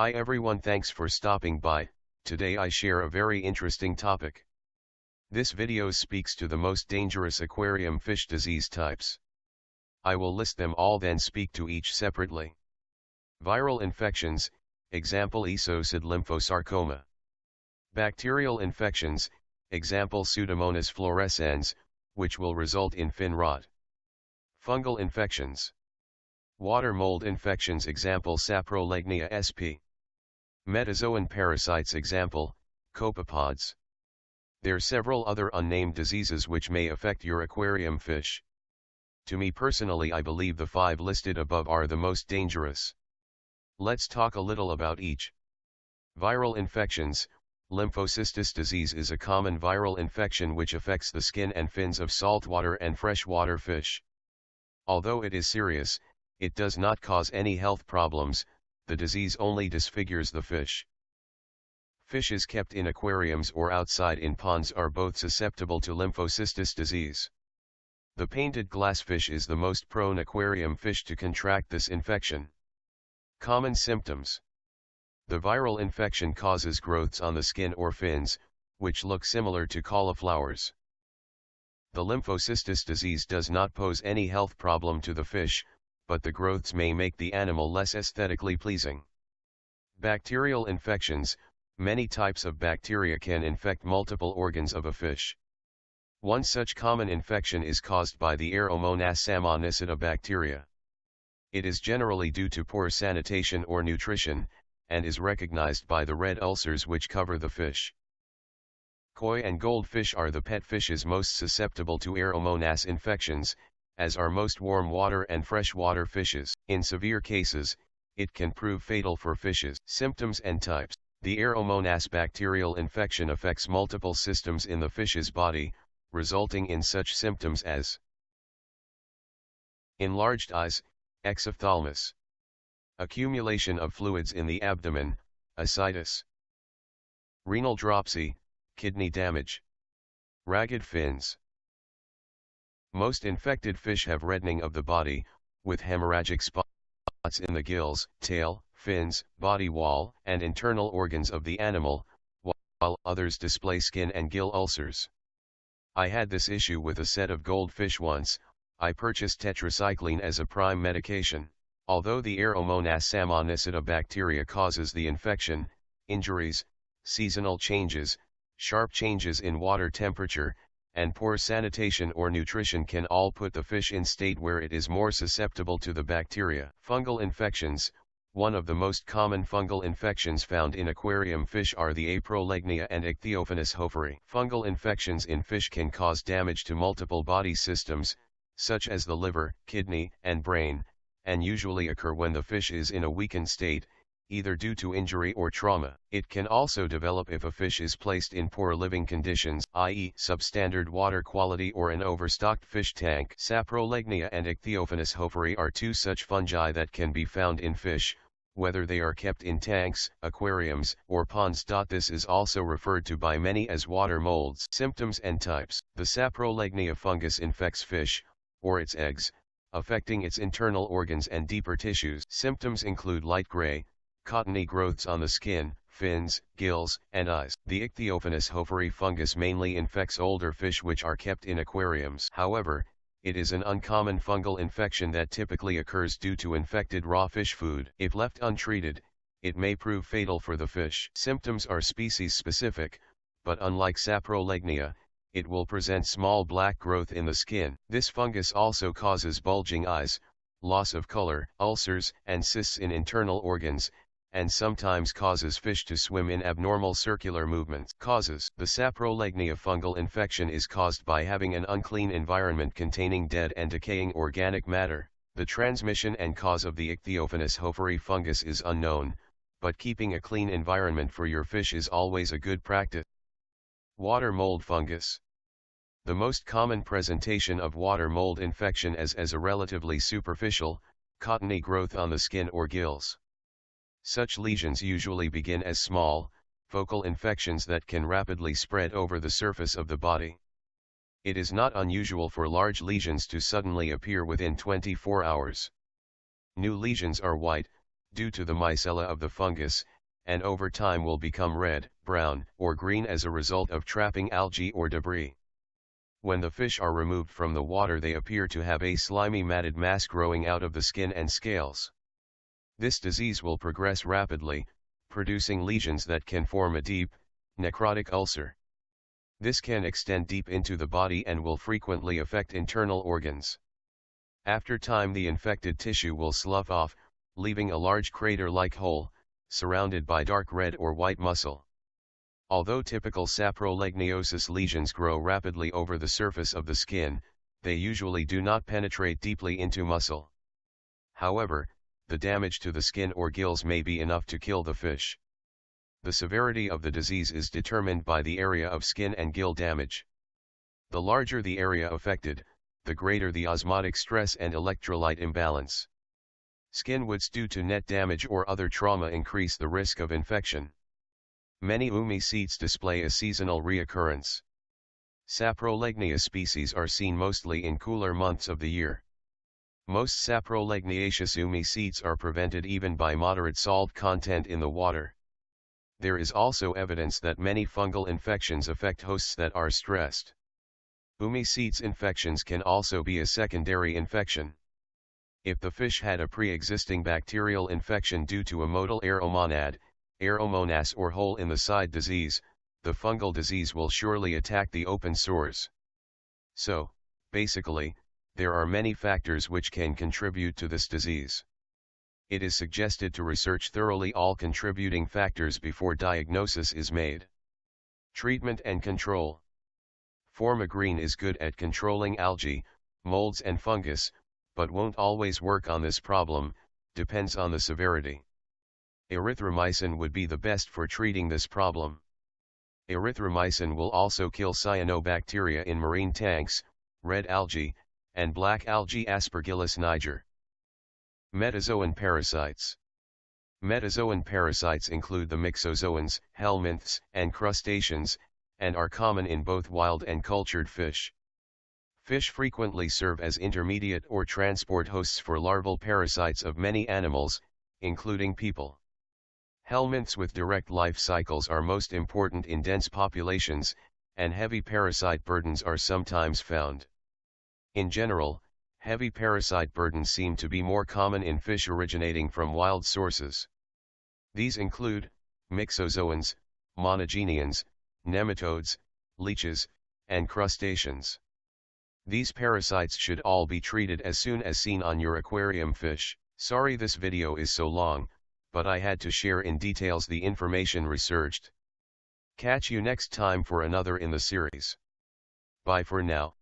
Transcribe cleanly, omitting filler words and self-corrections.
Hi everyone, thanks for stopping by. Today I share a very interesting topic. This video speaks to the most dangerous aquarium fish disease types. I will list them all then speak to each separately. Viral infections, example Ecocid lymphosarcoma. Bacterial infections, example Pseudomonas fluorescens, which will result in fin rot. Fungal infections. Water mold infections, example Saprolegnia sp. Metazoan parasites, example, copepods. There are several other unnamed diseases which may affect your aquarium fish. To me personally, I believe the 5 listed above are the most dangerous. Let's talk a little about each. Viral infections. Lymphocytic disease is a common viral infection which affects the skin and fins of saltwater and freshwater fish. Although it is serious, it does not cause any health problems. The disease only disfigures the fish. Fishes kept in aquariums or outside in ponds are both susceptible to lymphocytic disease. The painted glassfish is the most prone aquarium fish to contract this infection. Common symptoms. The viral infection causes growths on the skin or fins, which look similar to cauliflowers. The lymphocytic disease does not pose any health problem to the fish, but the growths may make the animal less aesthetically pleasing. Bacterial infections. Many types of bacteria can infect multiple organs of a fish. One such common infection is caused by the Aeromonas salmonicida bacteria. It is generally due to poor sanitation or nutrition, and is recognized by the red ulcers which cover the fish. Koi and goldfish are the pet fishes most susceptible to Aeromonas infections, as are most warm water and freshwater fishes. In severe cases, it can prove fatal for fishes. Symptoms and types. The Aeromonas bacterial infection affects multiple systems in the fish's body, resulting in such symptoms as enlarged eyes, exophthalmos, accumulation of fluids in the abdomen, ascites, renal dropsy, kidney damage, ragged fins. Most infected fish have reddening of the body, with hemorrhagic spots in the gills, tail, fins, body wall, and internal organs of the animal, while others display skin and gill ulcers. I had this issue with a set of goldfish once. I purchased tetracycline as a prime medication. Although the Aeromonas salmonicida bacteria causes the infection, injuries, seasonal changes, sharp changes in water temperature, and poor sanitation or nutrition can all put the fish in state where it is more susceptible to the bacteria. Fungal infections. One of the most common fungal infections found in aquarium fish are the Aprolegnia and Ichthyophilus hofferi. Fungal infections in fish can cause damage to multiple body systems, such as the liver, kidney, and brain, and usually occur when the fish is in a weakened state, either due to injury or trauma. It can also develop if a fish is placed in poor living conditions, i.e. substandard water quality or an overstocked fish tank. Saprolegnia and Ichthyophilus hofferi are 2 such fungi that can be found in fish, whether they are kept in tanks, aquariums, or ponds. This is also referred to by many as water molds. Symptoms and types. The Saprolegnia fungus infects fish, or its eggs, affecting its internal organs and deeper tissues. Symptoms include light gray, cottony growths on the skin, fins, gills, and eyes. The Ichthyophilus hofferi fungus mainly infects older fish which are kept in aquariums. However, it is an uncommon fungal infection that typically occurs due to infected raw fish food. If left untreated, it may prove fatal for the fish. Symptoms are species specific, but unlike Saprolegnia, it will present small black growth in the skin. This fungus also causes bulging eyes, loss of color, ulcers, and cysts in internal organs, and sometimes causes fish to swim in abnormal circular movements. Causes. The Saprolegnia fungal infection is caused by having an unclean environment containing dead and decaying organic matter. The transmission and cause of the Ichthyophilus hofferi fungus is unknown, but keeping a clean environment for your fish is always a good practice. Water mold fungus. The most common presentation of water mold infection is as a relatively superficial, cottony growth on the skin or gills. Such lesions usually begin as small, focal infections that can rapidly spread over the surface of the body. It is not unusual for large lesions to suddenly appear within 24 hours. New lesions are white, due to the mycela of the fungus, and over time will become red, brown, or green as a result of trapping algae or debris. When the fish are removed from the water, they appear to have a slimy matted mass growing out of the skin and scales. This disease will progress rapidly, producing lesions that can form a deep, necrotic ulcer. This can extend deep into the body and will frequently affect internal organs. After time, the infected tissue will slough off, leaving a large crater-like hole, surrounded by dark red or white muscle. Although typical saprolegnosis lesions grow rapidly over the surface of the skin, they usually do not penetrate deeply into muscle. However, the damage to the skin or gills may be enough to kill the fish. The severity of the disease is determined by the area of skin and gill damage. The larger the area affected, the greater the osmotic stress and electrolyte imbalance. Skin wounds due to net damage or other trauma increase the risk of infection. Many oomycetes display a seasonal reoccurrence. Saprolegnia species are seen mostly in cooler months of the year. Most saprolegniaceous oomycetes are prevented even by moderate salt content in the water. There is also evidence that many fungal infections affect hosts that are stressed. Oomycetes infections can also be a secondary infection. If the fish had a pre-existing bacterial infection due to a motile aeromonad, aeromonas or hole in the side disease, the fungal disease will surely attack the open sores. So, basically, there are many factors which can contribute to this disease. It is suggested to research thoroughly all contributing factors before diagnosis is made. Treatment and control. Formagreen is good at controlling algae, molds and fungus, but won't always work on this problem, depends on the severity. Erythromycin would be the best for treating this problem. Erythromycin will also kill cyanobacteria in marine tanks, red algae, and black algae Aspergillus niger. Metazoan parasites. Metazoan parasites include the myxozoans, helminths, and crustaceans, and are common in both wild and cultured fish. Fish frequently serve as intermediate or transport hosts for larval parasites of many animals, including people. Helminths with direct life cycles are most important in dense populations, and heavy parasite burdens are sometimes found. In general, heavy parasite burdens seem to be more common in fish originating from wild sources. These include myxozoans, monogenians, nematodes, leeches, and crustaceans. These parasites should all be treated as soon as seen on your aquarium fish. Sorry this video is so long, but I had to share in details the information researched. Catch you next time for another in the series. Bye for now.